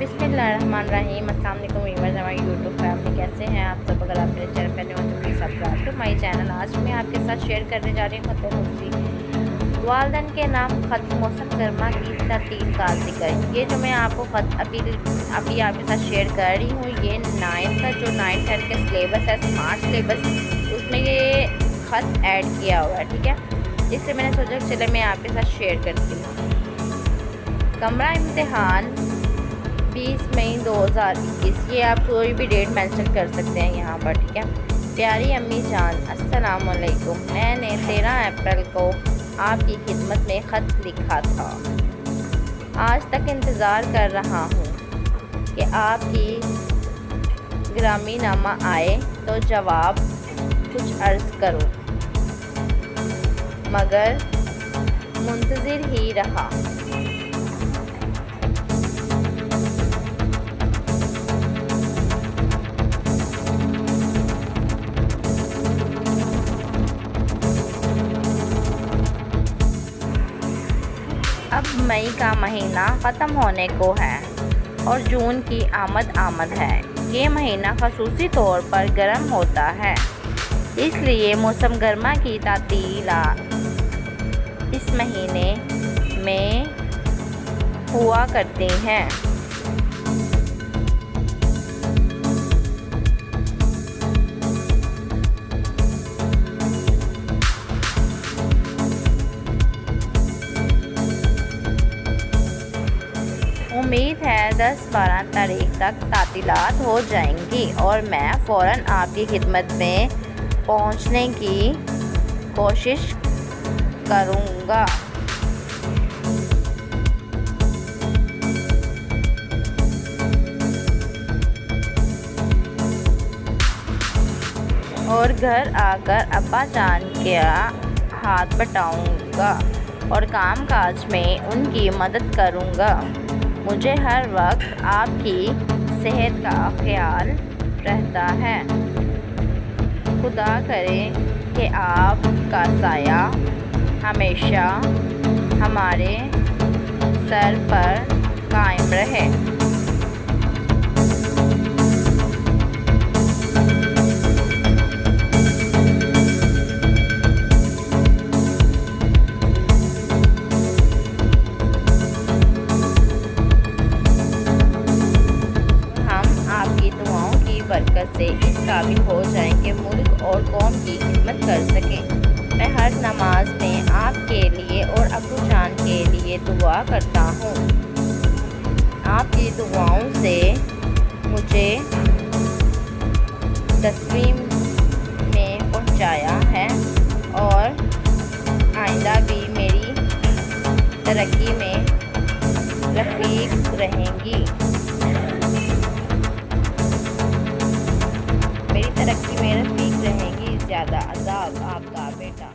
बिस्मिल्लाहिर्रहमानिर्रहीम। अस्सलाम वालेकुम व्यूअर्स, हमारी यूट्यूब फैमिली कैसे हैं आप सब। अगर आप मेरे चैनल पर नए हो तो please subscribe to my channel. आज मैं आपके साथ शेयर करने जा रही हूँ खत वालदन के नाम खत मौसम गर्मा की तरतीब का जिकर। ये जो मैं आपको खत अभी आपके साथ शेयर कर रही हूँ, ये 9th का जो 9th 10th का सिलेबस है, स्मार्ट सिलेबस, उसमें ये खत ऐड किया हुआ है। ठीक है, इसलिए मैंने सोचा चले मैं आपके साथ शेयर करती हूँ। कमरा इम्तिहान 20 मई 2021, ये आप कोई भी डेट मेंशन कर सकते हैं यहाँ पर। ठीक है, प्यारी अम्मी जान अस्सलाम वालेकुम। मैंने 13 अप्रैल को आपकी खिदमत में ख़त लिखा था। आज तक इंतज़ार कर रहा हूँ कि आपकी ग्रामी नामा आए तो जवाब कुछ अर्ज़ करो, मगर मुंतज़िर ही रहा। अब मई का महीना ख़त्म होने को है और जून की आमद है। ये महीना ख़ुसूसी तौर पर गर्म होता है, इसलिए मौसम गर्मा की तातीलात इस महीने में हुआ करती हैं। उम्मीद है 10-12 तारीख तक तातीलात हो जाएंगी और मैं फ़ौरन आपकी खिदमत में पहुंचने की कोशिश करूंगा। और घर आकर अब्बा जान का हाथ बटाऊंगा और काम काज में उनकी मदद करूंगा। मुझे हर वक्त आपकी सेहत का ख्याल रहता है। खुदा करे कि आपका साया हमेशा हमारे सर पर कायम रहे। बरकत से इस काबिल हो जाएं कि मुल्क और कौम की खिदमत कर सकें। मैं हर नमाज में आपके लिए और अब्बू जान के लिए दुआ करता हूँ। आपकी दुआओं से मुझे 10वीं में पहुँचाया है और आइंदा भी मेरी तरक्की में रफ़ीक रहेंगी। तरक्की में रफ़ीक रहेंगी। ज़्यादा अज़ाब आपका बेटा।